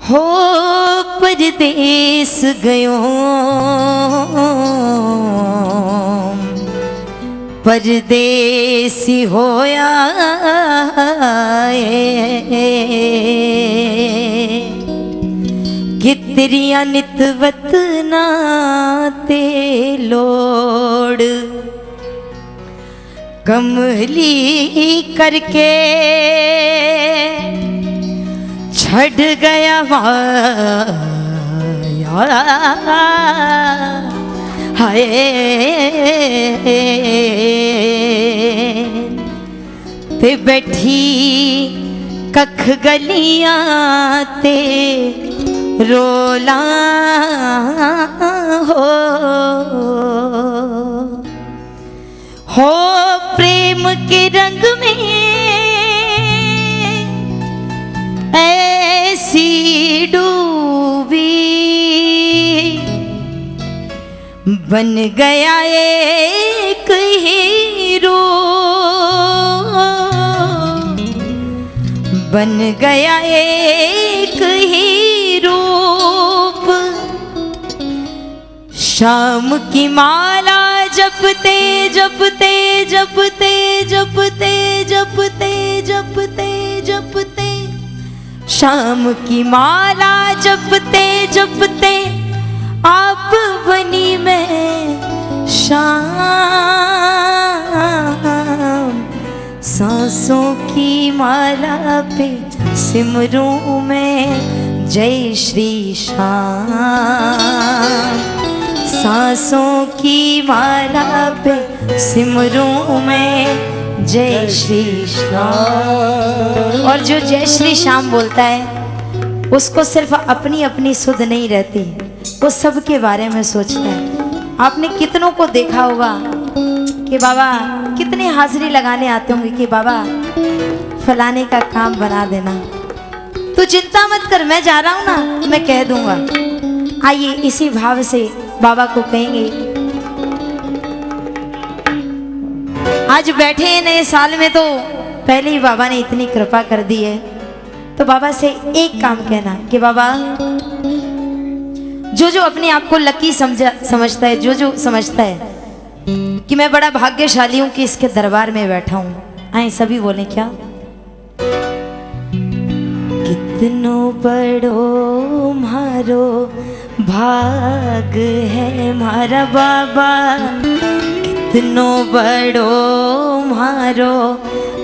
हो परदेस गयो परदेसी होया कितरिया नितवत नाते लोड़ कमली करके छड़ गया हाय ते बैठी कख गलियां ते रोला हो प्रेम के रंग में ऐसी डूबी बन गया एक हीरो बन गया एक हीरो शाम की माला जपते जपते जपते जपते जपते जपते जपते शाम की माला जपते जपते आप बनी मैं शाम सांसों की माला पे सिमरूं मैं जय श्री श्याम सांसों की माला पे सिमरूं मैं जय श्री श्याम। और जो जय श्री श्याम बोलता है उसको सिर्फ अपनी अपनी सुध नहीं रहती, वो सबके बारे में सोचता है। आपने कितनों को देखा होगा कि बाबा कितने हाजिरी लगाने आते होंगे कि बाबा फलाने का काम बना देना, तो चिंता मत कर मैं जा रहा हूं ना, मैं कह दूंगा। आइए इसी भाव से बाबा को कहेंगे। आज बैठे नए साल में तो पहले ही बाबा ने इतनी कृपा कर दी है, तो बाबा से एक काम कहना कि बाबा जो जो अपने आप को लकी समझता है, जो जो समझता है कि मैं बड़ा भाग्यशाली हूं कि इसके दरबार में बैठा हूं, आए सभी बोले क्या। कितनो बड़ो मारो भाग है मारा बाबा, कितनो बड़ो मारो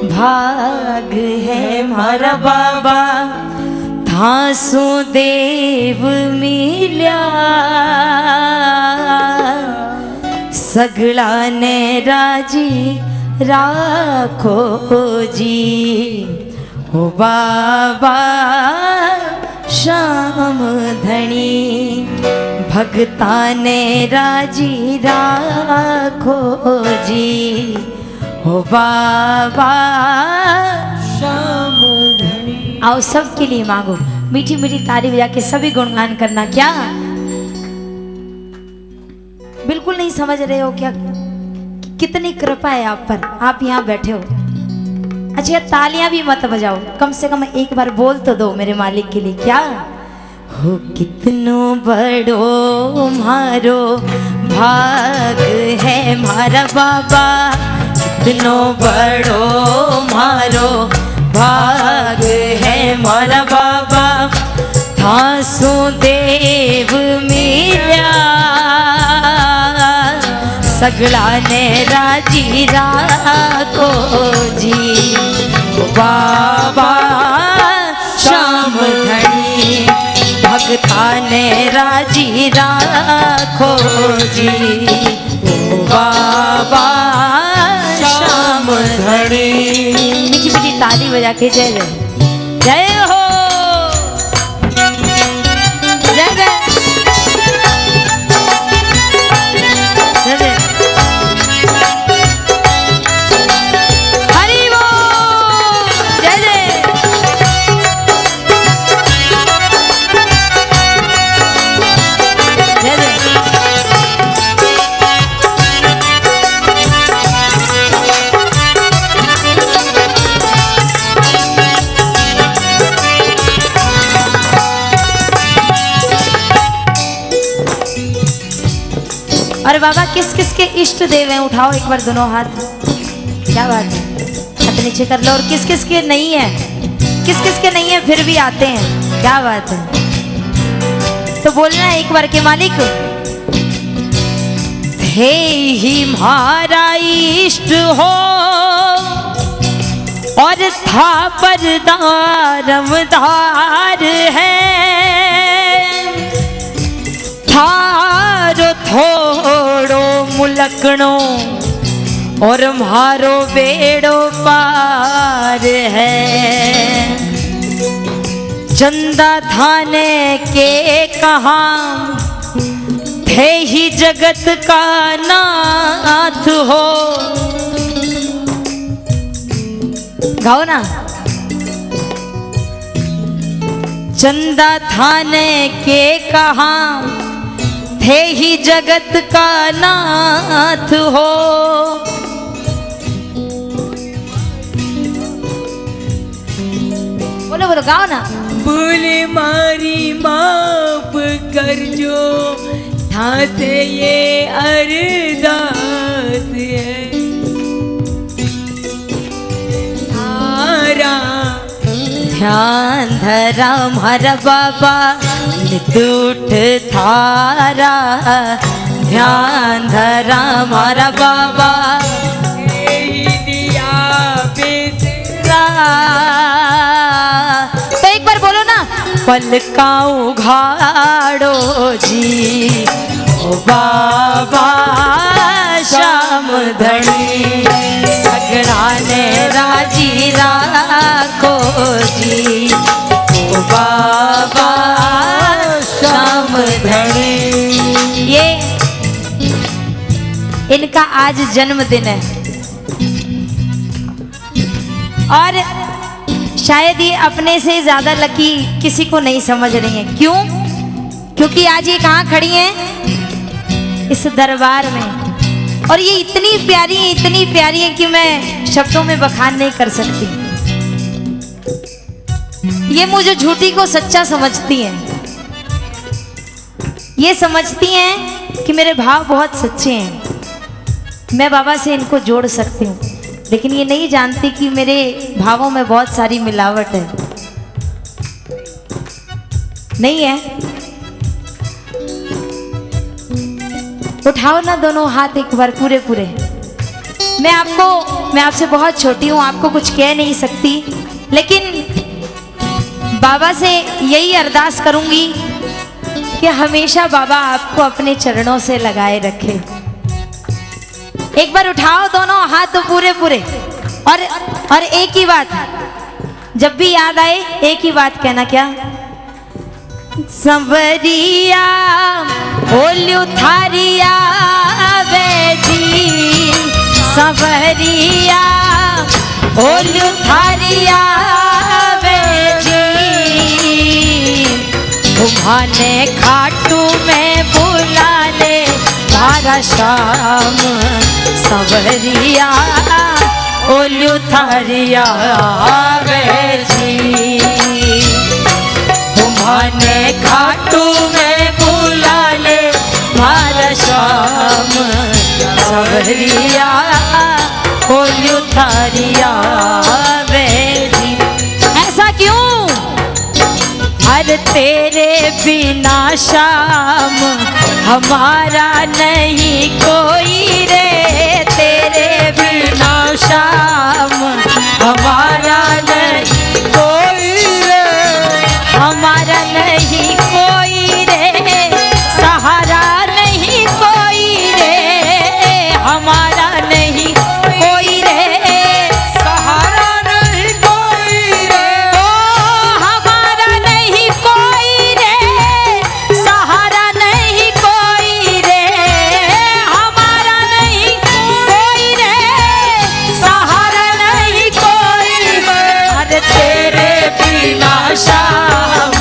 भाग है मारा बाबा, थासो देव मिल्या सगला ने राजी राखो जी। ओ बाबा श्याम धनी भगता ने राजी राखो जी। ओ बाबा श्याम धनी। आओ सबके लिए मांगो, मीठी मीठी ताली बजा के सभी गुणगान करना। क्या बिल्कुल नहीं समझ रहे हो क्या कितनी कृपा है आप पर, आप यहाँ बैठे हो। अच्छा तालियां भी मत बजाओ, कम से कम एक बार बोल तो दो मेरे मालिक के लिए। क्या हो कितनो बड़ो मारो भाग है मारा बाबा, कितनो बड़ो मारो भाग है मारा बाबा, थासो देव मिल्या सगला ने राजी राखो जी। बाबा श्याम धनी भगता ने राजी राखो जी। बाबा श्याम धनी। मीठी मीठी ताली बजा के जय जय जय हो जय जय जय जय। और बाबा किस किस के इष्ट देव हैं? उठाओ एक बार दोनों हाथ। क्या बात है, हाथ नीचे कर लो। और किस किस के नहीं है? किस किस के नहीं है फिर भी आते हैं? क्या बात है। तो बोलना है एक बार के मालिक हे ही हमारा इष्ट हो और था परदारमदार है, थारो थोड़ो मुलकणो और मारो बेड़ो पार है। चंदा थाने के कहाँ थे ही जगत का नाथ हो। गाओ ना। चंदा थाने के कहाँ थे ही जगत का नाथ हो। बोलो बोलो गाओ ना। भूले मारी माफ कर जो था से ये अरदास है। तारा ध्यान धरा हमारा बाबा नित उठ थारा, ध्यान धरा हमारा बाबा दिया बेसरा। तो एक बार बोलो ना। पलका उघाड़ो जी ओ बाबा श्याम धनी, सगड़ा ने राजी राखो जी ओ बाबा श्याम धनी। ये इनका आज जन्मदिन है और शायद ये अपने से ज्यादा लकी किसी को नहीं समझ रही हैं। क्यों? क्योंकि आज ये कहाँ खड़ी हैं? इस दरबार में। और ये इतनी प्यारी है कि मैं शब्दों में बखान नहीं कर सकती। ये मुझे झूठी को सच्चा समझती हैं। ये समझती हैं कि मेरे भाव बहुत सच्चे हैं, मैं बाबा से इनको जोड़ सकती हूँ। लेकिन ये नहीं जानती कि मेरे भावों में बहुत सारी मिलावट है। नहीं है? उठाओ ना दोनों हाथ एक बार पूरे पूरे। मैं आपसे बहुत छोटी हूँ, आपको कुछ कह नहीं सकती, लेकिन बाबा से यही अरदास करूंगी कि हमेशा बाबा आपको अपने चरणों से लगाए रखे। एक बार उठाओ दोनों हाथ तो पूरे पूरे। और एक ही बात, जब भी याद आए एक ही बात कहना। क्या? संवरिया बोल्यू थारिया बेजी, संवरिया बोल्यू थारिया बेजी, तुम्हाने खाटू में बुला ले तारा श्याम संवरिया बोल्यू थारिया बेजी, तुम्हाने खाटू में बुला ले तारा श्याम संवरिया बोल्यू थारिया बेजी। ऐसा क्यों? अरे तेरे बिना श्याम हमारा नहीं कोई रे, तेरे बिना श्याम हमारा नहीं कोई रे, हमारा नहीं कोई रे, सहारा नहीं कोई रे, हमारा नहीं कोई रे, सहारा नहीं कोई रे, ओ हमारा नहीं कोई रे, सहारा नहीं कोई रे, हमारा नहीं कोई रे, सहारा नहीं कोई रे। अरे तेरे बिना श्याम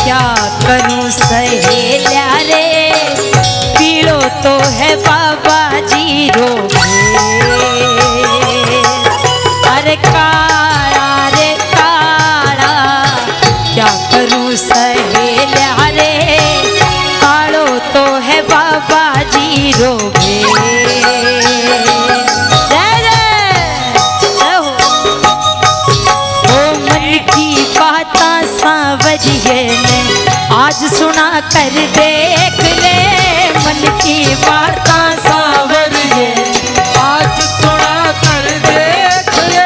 क्या करूं सहेल्या रे, पीड़ो तो है बाबा जी रोगे। अरे काला रे काला, क्या करूं सहेल्या रे, कालो तो है बाबा जी रोगे। जय जय हो। ओ मन की बातां सांवरिये ने आज सुना कर देख ले, मन की बातां सांवरिये आज सुना कर देख ले,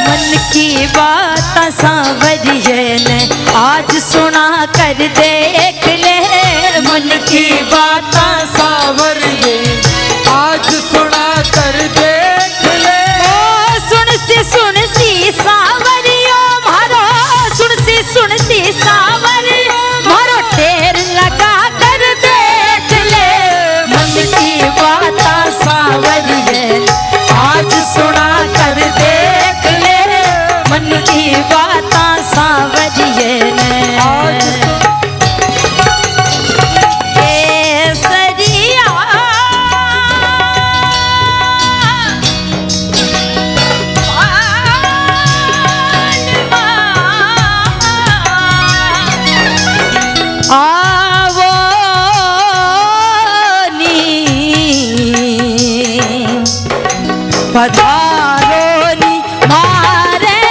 मन की बातां सांवरिये ने आज सुना कर देख ले, मन की बातां सावरिये आज सुना कर देख ले। ओ सुन सी सावरियो मारो, सुन सी सावरियो मारो, ढेर लगा कर देख ले, मन की बातां सांवरिये आज सुना कर देख ले, मन की बातां सांवरिये ने आज केसरिया आवो नी पधारो नी मारे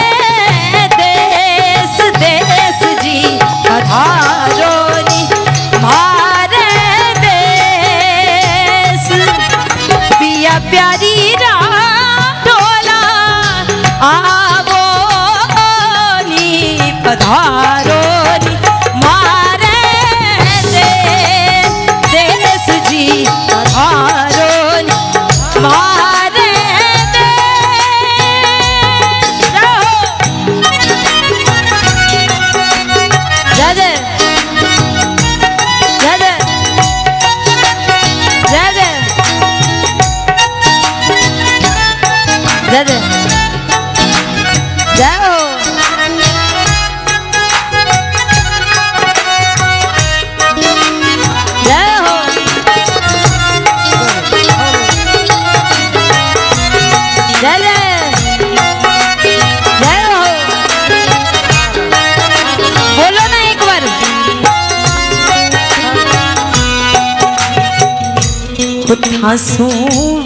देश देश जी, पधारो नी मारे देश, पिया प्यारी ढोला आवो नी पधारो नी मारे देश जी, पधारो नी मारे जय जय जय जय जय जय जय जय हो। जय हो। जय जय जय हो। बोलो ना एक बार। थासू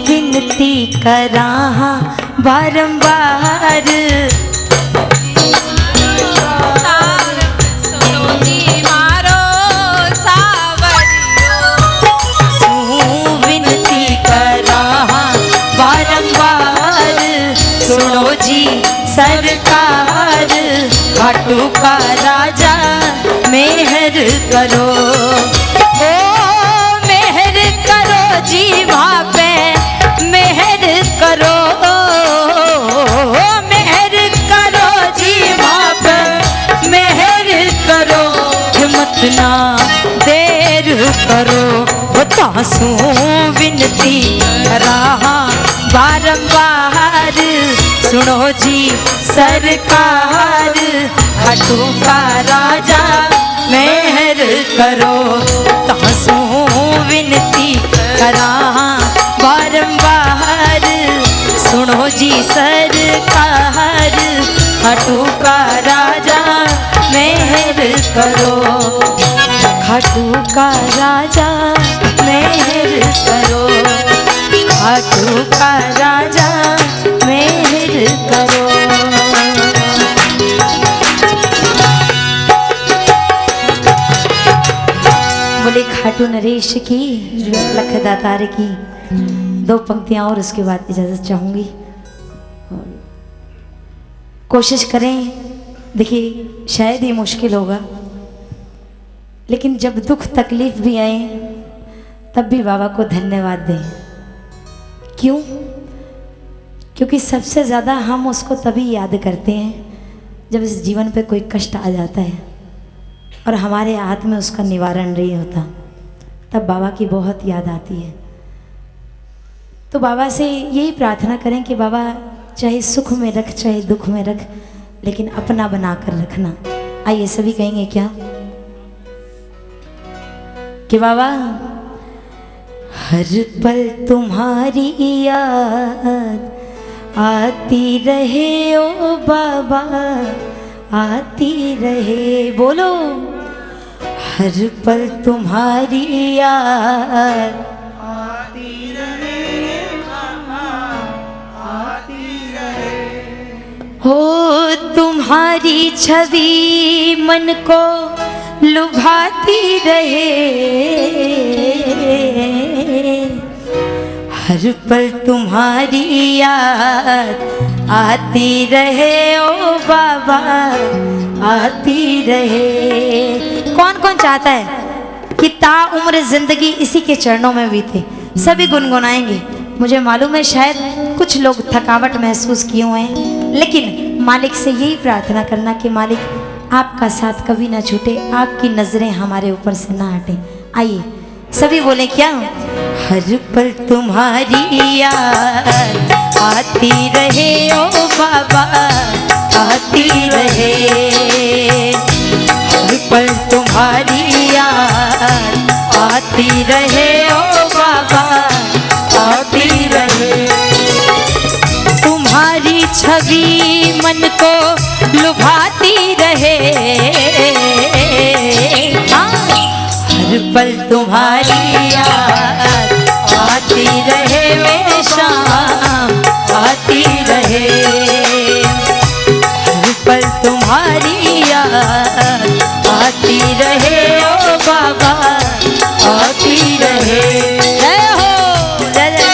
विनती करा बारंबार, विनती करा बारंबार, सुनो जी सरकार, घाटू का राजा मेहर करो, ओ मेहर करो जी वहाँ पे मेहर करो, मेहर करो जी वहाँ पे मेहर करो, हिम्मत ना देर करो, तासू विनती रहा बारंबार, सुनो जी सरकार, घाटू का राजा मेहर करो, तासू विनती करा बारंबार, सुनो जी सरकार, घाटू का राजा मेहर करो, घाटू का राजा मेहर करो, घाटू का राजा मेहर करो। बोले खाटू नरेश की, लख दातार की। दो पंक्तियां और उसके बाद इजाजत चाहूंगी। कोशिश करें, देखिए शायद ये मुश्किल होगा, लेकिन जब दुख तकलीफ भी आए तब भी बाबा को धन्यवाद दें। क्यों? क्योंकि सबसे ज़्यादा हम उसको तभी याद करते हैं जब इस जीवन पे कोई कष्ट आ जाता है और हमारे हाथ में उसका निवारण नहीं होता, तब बाबा की बहुत याद आती है। तो बाबा से यही प्रार्थना करें कि बाबा चाहे सुख में रख चाहे दुख में रख, लेकिन अपना बना कर रखना। आइए सभी कहेंगे क्या? कि बाबा हर पल तुम्हारी याद आती रहे ओ बाबा, आती रहे। बोलो, हर पल तुम्हारी याद आती रहे बाबा, आती रहे। हो तुम्हारी छवि मन को लुभाती रहे, हर पल तुम्हारी याद आती रहे ओ बाबा, आती रहे। कौन कौन चाहता है कि ताउम्र जिंदगी इसी के चरणों में बीते? सभी गुनगुनाएंगे। मुझे मालूम है शायद कुछ लोग थकावट महसूस किए हुए हैं, लेकिन मालिक से यही प्रार्थना करना कि मालिक आपका साथ कभी ना छूटे, आपकी नजरें हमारे ऊपर से ना हटे। आइए सभी बोले क्या? हर पल तुम्हारी याद आती रहे ओ बाबा, आती रहे। हर पल तुम्हारी याद आती रहे ओ बाबा, आती रहे। तुम्हारी छवि मन को लुभाती रहे, हर पल तुम्हारी याद आती रहे, मेरे शाम आती रहे। हर पल तुम्हारी याद आती रहे ओ बाबा, आती रहे। जय हो, जय जय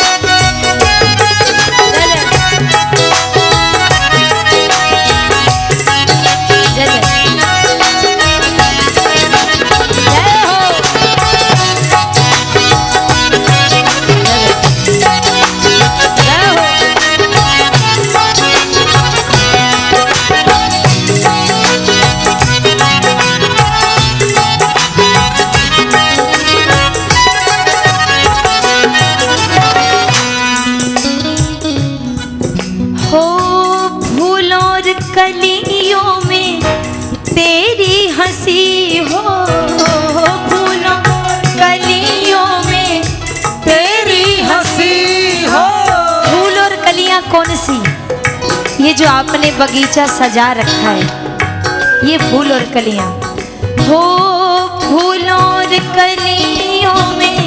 कलियों में तेरी हंसी हो, फूलों कलियों में तेरी हंसी हो। फूल और कलियां कौन सी? ये जो आपने बगीचा सजा रखा है, ये फूल और कलियां हो। फूलों और कलियों में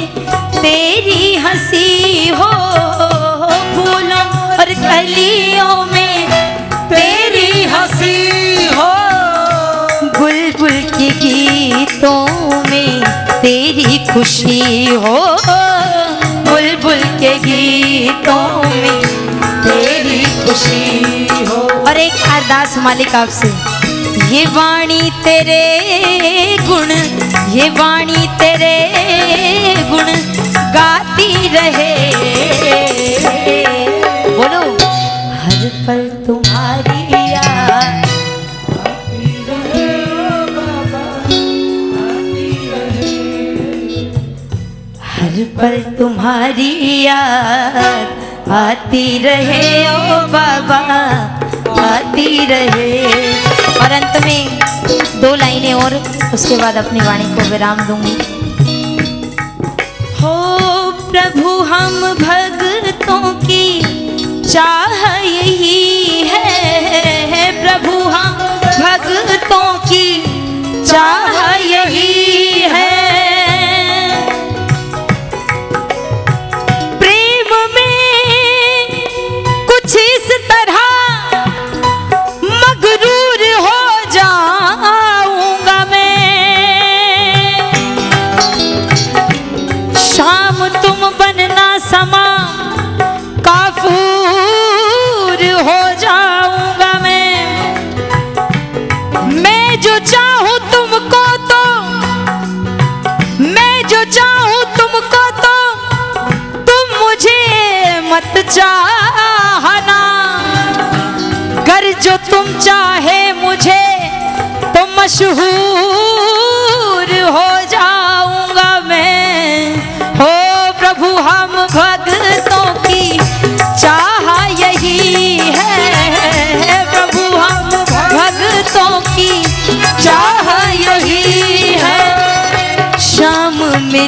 तेरी हंसी हो, फूलों और कलियों में तेरी हंसी हो। बुलबुल के गीतों में तेरी खुशी हो, बुलबुल के गीतों में तेरी खुशी हो। और एक अरदास मालिक आपसे, ये वाणी तेरे गुण, ये वाणी तेरे गुण गाती रहे। बोलो, हर पल तुम्हारी याद आती रहे ओ बाबा, आती रहे। हर पल तुम्हारी याद आती रहे ओ बाबा, आती रहे। और अंत में 2 लाइनें और, उसके बाद अपनी वाणी को विराम दूंगी। हो प्रभु हम भक्तों की चाह यही है, प्रभु हम भक्तों की चाह यही है। प्रेम में कुछ इस तरह मगरूर हो जाऊंगा मैं, शाम तुम बनना समा काफूर हो जाऊंगा मैं जो चाहूं तुमको तो, मैं जो चाहूं तुमको तो तुम मुझे मत चाहना, कर जो तुम चाहे मुझे तो मशहूर हो जाऊंगा मैं। हो प्रभु हम भक्तों की चाह यही है, प्रभु हम भक्तों की चाह यही है। शाम में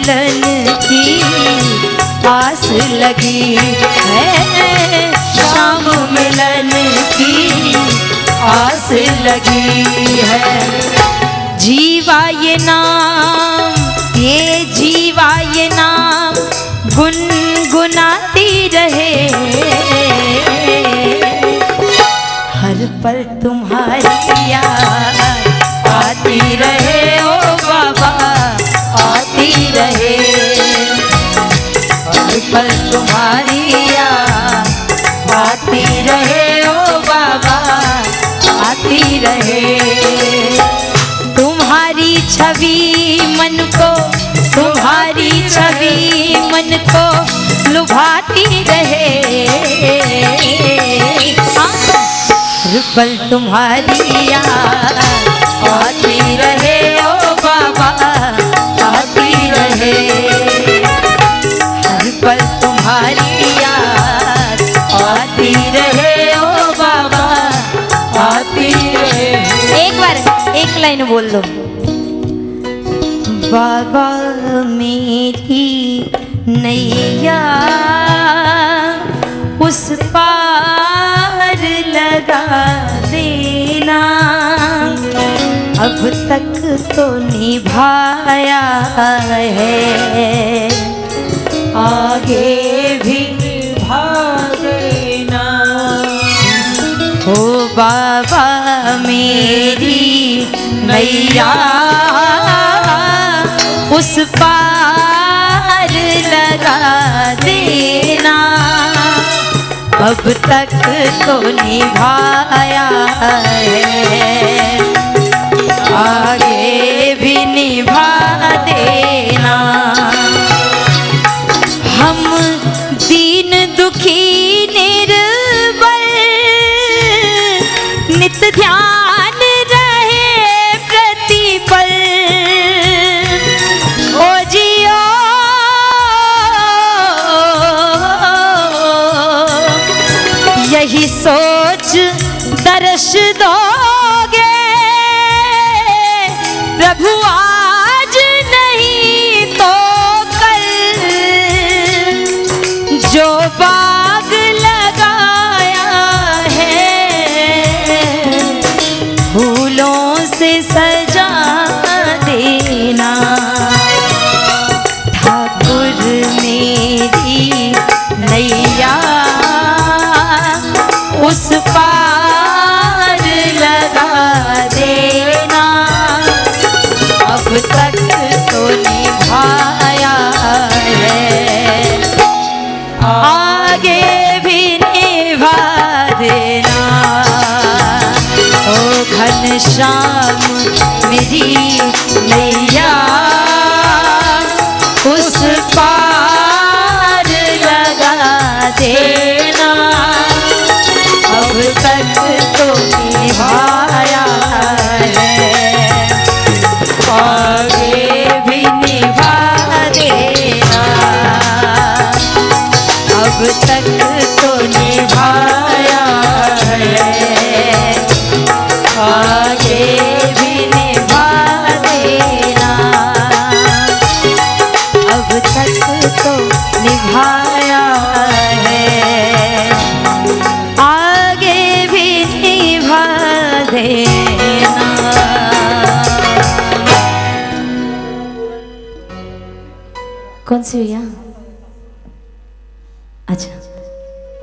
लगी है। जीवा ये नाम, ये जीवा ये नाम गुनगुनाती रहे, हर पल तुम्हारी याद आती रहे ओ बाबा, आती रहे। हर पल तुम्हारी याद आती रहे ओ बाबा, आती रहे। तुम्हारी छवि मन को, तुम्हारी छवि मन को लुभाती रहे, हर पल तुम्हारी याद आती रहे ओ बाबा, आती रहे। हर पल तुम्हारी याद आती रहे ओ बाबा, आती रहे। एक बार एक लाइन बोल दो। बाबा मेरी नैया उस पार लगा देना, अब तक तो निभाया है, आगे भी निभा देना। ओ बाबा मेरी नैया उस पार लगा देना, अब तक तो निभाया है, आगे भी निभा देना। हम दीन दुखी निर्बल नित ध्यान रहे प्रतिपल, ओ जियो यही सोच दर्श दोगे प्रभु आज नहीं तो कल, जो बाग लगाया है फूलों से सजा देना। ठाकुर मेरी नैया उस पार लगा देना, अब तक तो निभाया है, आगे भी निभा देना। ओ घनश्याम मेरी नैया उस पार लगा देना, अब तक तो निभाया है, आगे भी निभा देना, अब तक तो निभाया है, आगे भी निभा देना, अब तक तो निभाया है, आगे भी निभा देना। कौन सी भैया? अच्छा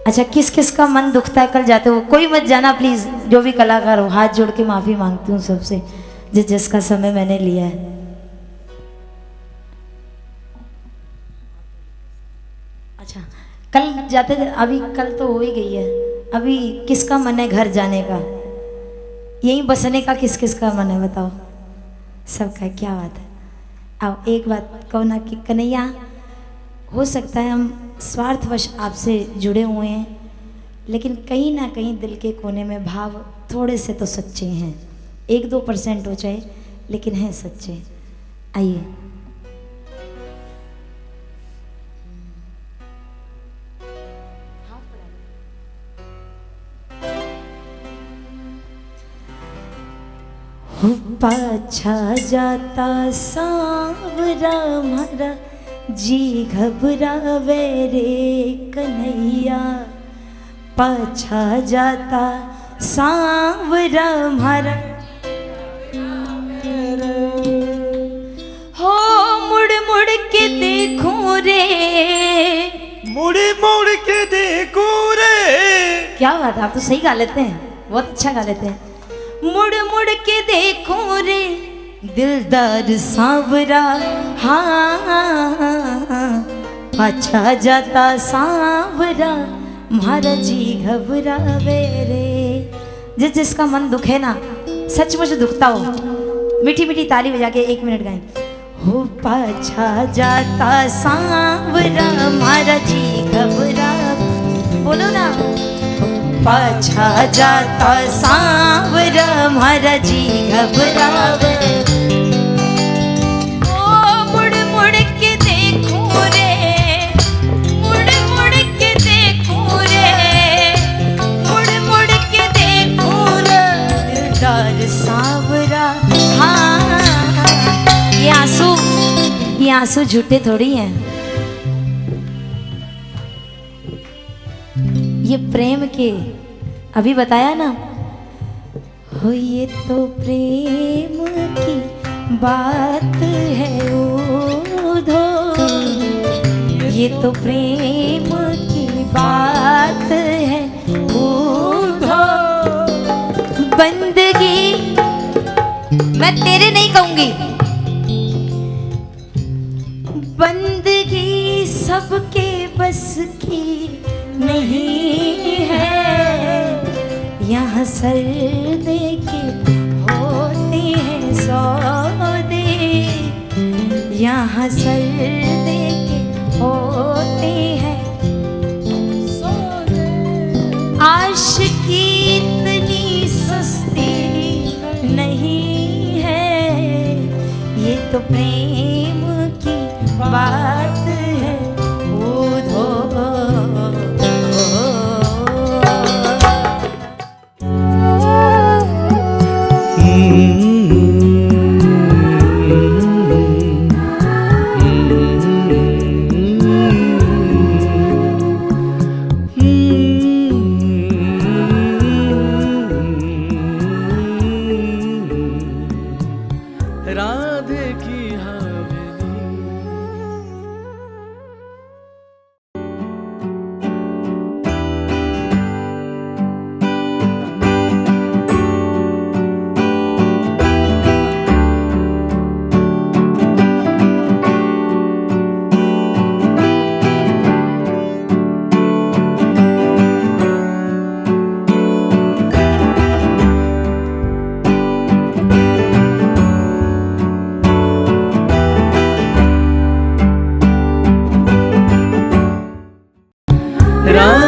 अच्छा, किस किस का मन दुखता है कल जाते हो? कोई मत जाना प्लीज, जो भी कलाकार हो, हाथ जोड़ के माफी मांगती हूँ सबसे, जिस जिसका समय मैंने लिया है। अच्छा, कल जाते थे, अभी कल तो हो ही गई है, अभी किसका मन है घर जाने का, यहीं बसने का किस किस का मन है बताओ? सबका, क्या बात है। आओ एक बात कहो ना कि कन्हैया, हो सकता है हम स्वार्थवश आपसे जुड़े हुए हैं, लेकिन कहीं ना कहीं दिल के कोने में भाव थोड़े से तो सच्चे हैं, 1-2% हो चाहे, लेकिन हैं सच्चे। आइए पाछा जाता सांवरा हमारा, जी घबरावे रे कन्हैया, पाछा जाता सांवरा हमारा, क्या बात है, आप तो सही गा लेते हैं, बहुत अच्छा गा लेते हैं। मुड़ मुड़ के देखो रे दिलदार सांवरा, हाँ अच्छा जाता सांवरा, महाराज जी घबरावे रे। जिसका मन दुखे ना, सचमुच दुखता हो, मीठी मीठी ताली बजा के 1 मिनट गाएं। हो पाछा जाता सांवरा, महाराज जी घबरा, बोलो ना। पाछा जाता सांवरा, महाराज जी घबरावे। ओ मुड़ मुड़ के देखो रे, मुड़ मुड़ के देखो रे, मुड़ मुड़ के देखो रे दिलदार सांवरा, हाँ। ये आंसू झूठे थोड़ी हैं, ये प्रेम के, अभी बताया ना। हो ये तो प्रेम की बात है उधो, ये तो प्रेम की बात है उधो। बंदगी मैं तेरे नहीं कहूंगी, बंदगी सबके बस की नहीं है। यहाँ सर्दे के होते हैं सौदे, यहाँ सर्दे के होते हैं सौदे। आशिकी इतनी सस्ती नहीं है, ये तो प्रेम की बात है उधो। राधे की हवेली। राम